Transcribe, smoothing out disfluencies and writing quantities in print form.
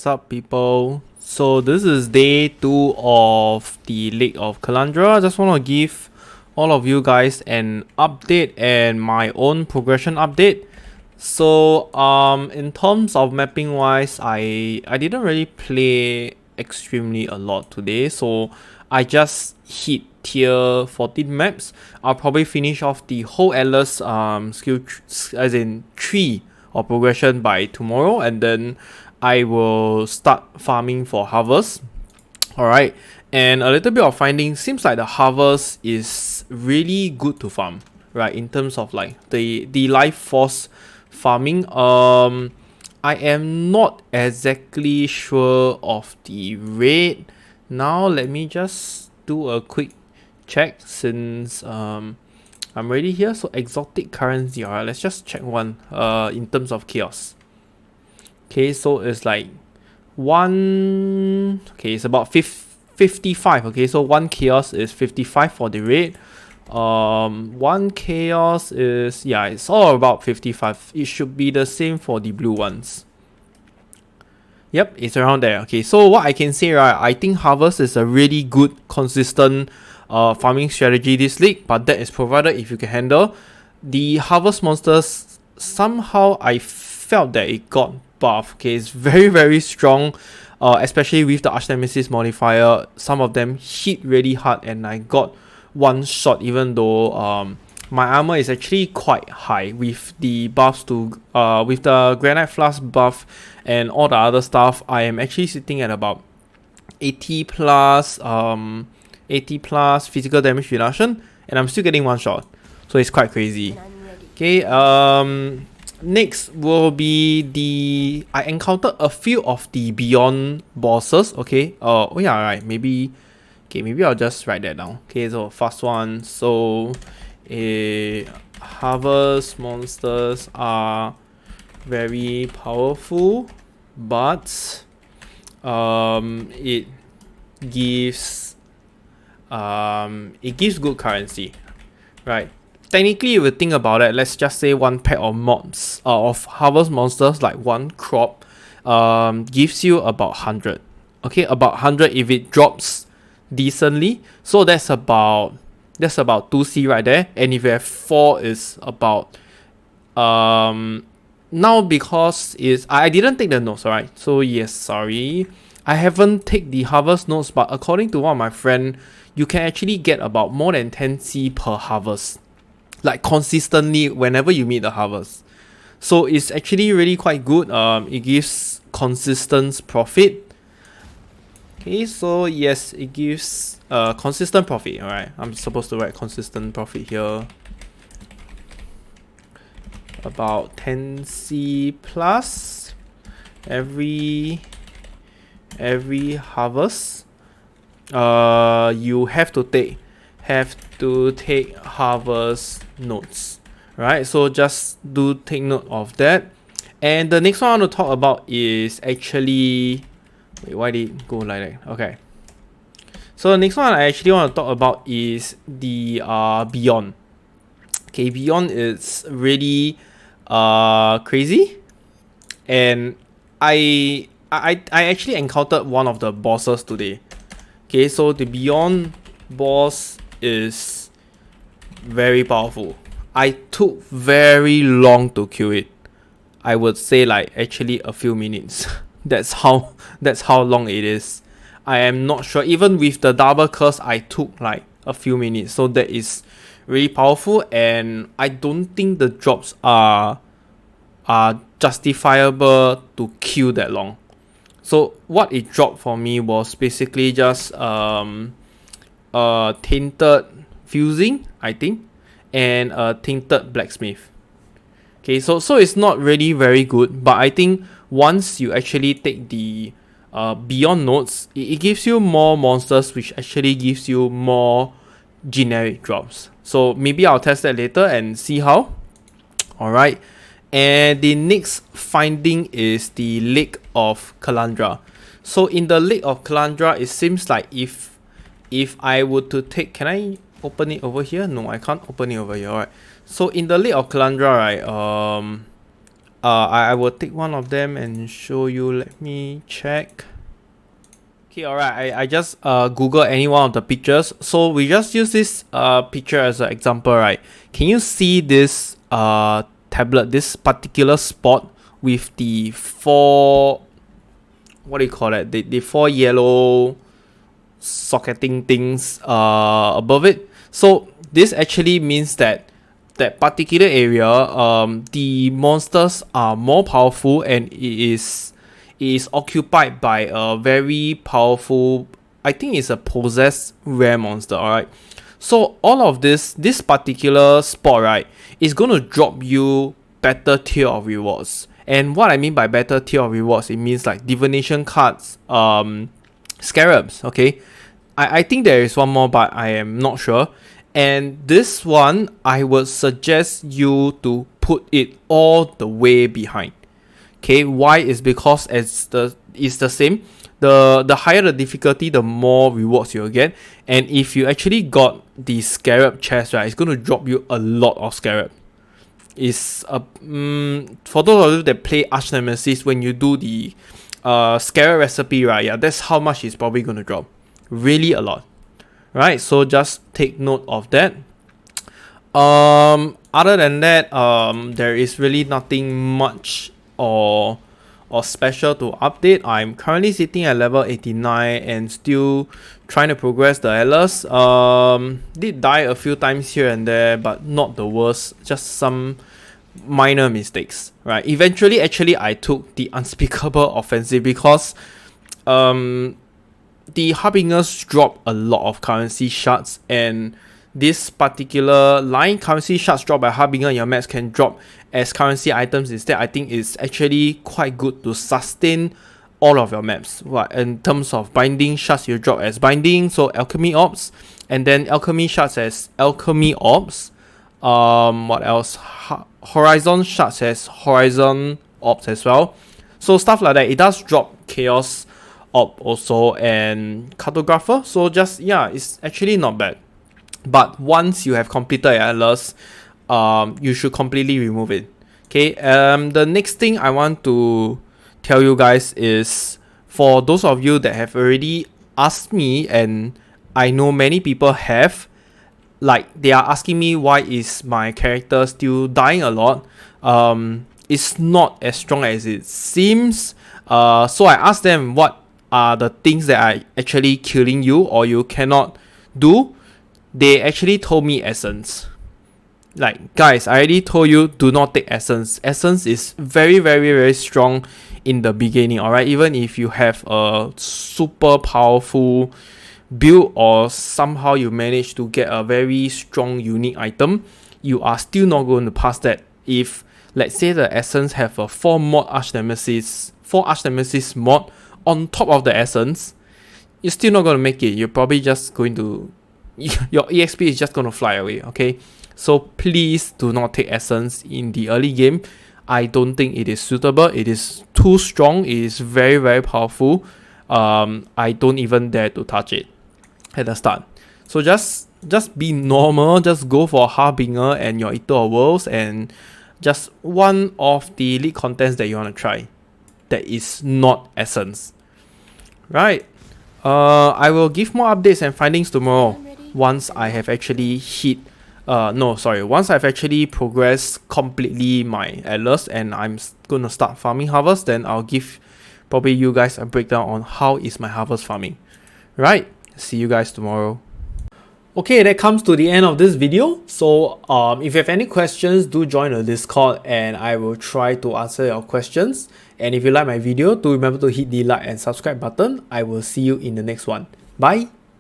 What's up, people? So this is day 2 of the Lake of Kalandra. I just want to give all of you guys an update and my own progression update. So in terms of mapping wise, I didn't really play extremely a lot today, so I just hit tier 14 maps. I'll probably finish off the whole Atlas skill as in 3 or progression by tomorrow, and then I will start farming for harvest. Alright, and a little bit of finding, seems like the harvest is really good to farm, right? In terms of like the life force farming. I am not exactly sure of the rate. Now let me just do a quick check since I'm already here. So exotic currency, alright, let's just check one in terms of chaos. Okay, so it's like it's about 55. Okay, so 1 chaos is 55 for the rate. 1 chaos is, yeah, it's all about 55. It should be the same for the blue ones. Yep, it's around there. Okay, so what I can say, right, I think harvest is a really good consistent farming strategy this league, but that is provided if you can handle the harvest monsters. Somehow I felt that it got buff. Okay, it's very strong, especially with the Arch Nemesis modifier. Some of them hit really hard and I got one shot, even though my armor is actually quite high with the buffs to with the Granite Flask buff and all the other stuff. I am actually sitting at about 80 plus physical damage reduction, and I'm still getting one shot, so it's quite crazy. Okay, next will be I encountered a few of the Beyond bosses. Okay, oh yeah, right, maybe I'll just write that down. Okay, so first one, so harvest monsters are very powerful, but it gives good currency, right? Technically, if you think about it, let's just say one pack of mobs of harvest monsters, like one crop, gives you about 100. Okay, about 100 if it drops decently. So that's about 2C right there. And if you have 4, is about now, because I didn't take the notes, alright. So yes, sorry, I haven't take the harvest notes, but according to one of my friend, you can actually get about more than 10C per harvest, like consistently whenever you meet the harvest. So it's actually really quite good. It gives consistent profit. Okay, so yes, it gives consistent profit. Alright, I'm supposed to write consistent profit here. About 10C plus every harvest. You have to take harvest notes, right? So just do take note of that. And the next one I want to talk about is actually, wait, why did it go like that? Okay, so the next one I actually want to talk about is the Beyond. Okay, Beyond is really crazy, and I actually encountered one of the bosses today. Okay, so the Beyond boss is very powerful. I took very long to kill it. I would say like actually a few minutes. that's how long it is. I am not sure. Even with the double curse, I took like a few minutes. So that is really powerful, and I don't think the drops are justifiable to kill that long. So what it dropped for me was basically just tainted fusing, I think, and a tainted blacksmith. Okay, so it's not really very good, but I think once you actually take the Beyond notes, it gives you more monsters, which actually gives you more generic drops. So maybe I'll test that later and see how. Alright, and the next finding is the Lake of Kalandra. So in the Lake of Kalandra, it seems like if I were to take, can I open it over here? No, I can't open it over here. Alright, so in the Lake of Kalandra, right, I will take one of them and show you. Let me check. Okay, alright, I just Google any one of the pictures. So we just use this picture as an example, right? Can you see this tablet, this particular spot with the four, what do you call it? The four yellow socketing things above it. So this actually means that that particular area, the monsters are more powerful, and it is occupied by a very powerful, I think it's a possessed rare monster. Alright, so all of this particular spot, right, is gonna drop you better tier of rewards. And what I mean by better tier of rewards, it means like divination cards, scarabs. Okay, I think there is one more, but I am not sure. And this one, I would suggest you to put it all the way behind. Okay, why is because it's the same. The higher the difficulty, the more rewards you'll get. And if you actually got the scarab chest, right, it's gonna drop you a lot of scarab. Is for those of you that play Arch Nemesis, when you do the scarab recipe, right, yeah, that's how much it's probably gonna drop. Really a lot. Right, so just take note of that. Other than that, there is really nothing much or special to update. I'm currently sitting at level 89 and still trying to progress the Atlas. Did die a few times here and there, but not the worst, just some minor mistakes. Right, eventually actually I took the unspeakable offensive because the Harbingers drop a lot of currency shards, and this particular line, currency shards dropped by Harbinger in your maps, can drop as currency items instead. I think it's actually quite good to sustain all of your maps. What in terms of binding shards, you drop as binding, so alchemy orbs, and then alchemy shards as alchemy orbs. What else? Horizon shards as horizon orbs as well. So stuff like that. It does drop chaos orb also and cartographer. So just, yeah, it's actually not bad. But once you have completed Atlas, you should completely remove it. Okay. The next thing I want to tell you guys is, for those of you that have already asked me, and I know many people have, like, they are asking me why is my character still dying a lot. It's not as strong as it seems. So I asked them what are the things that are actually killing you or you cannot do. They actually told me essence. Like, guys, I already told you, do not take essence. Essence is very, very, very strong in the beginning, alright? Even if you have a super powerful build or somehow you manage to get a very strong unique item, you are still not going to pass that. If, let's say, the essence have a 4 Arch Nemesis mod on top of the essence, you're still not going to make it. You're probably just going to, your EXP is just going to fly away. Okay, so please do not take essence in the early game. I don't think it is suitable. It is too strong. It is very, very powerful. I don't even dare to touch it at the start. So just be normal. Just go for Harbinger and your Eater of Worlds, and just one of the elite contents that you want to try that is not essence. Right. I will give more updates and findings tomorrow once I have actually hit once I've actually progressed completely my Atlas and I'm gonna start farming harvest. Then I'll give probably you guys a breakdown on how is my harvest farming. Right, see you guys tomorrow. Okay, that comes to the end of this video. So if you have any questions, do join the Discord and I will try to answer your questions. And if you like my video, do remember to hit the like and subscribe button. I will see you in the next one. Bye.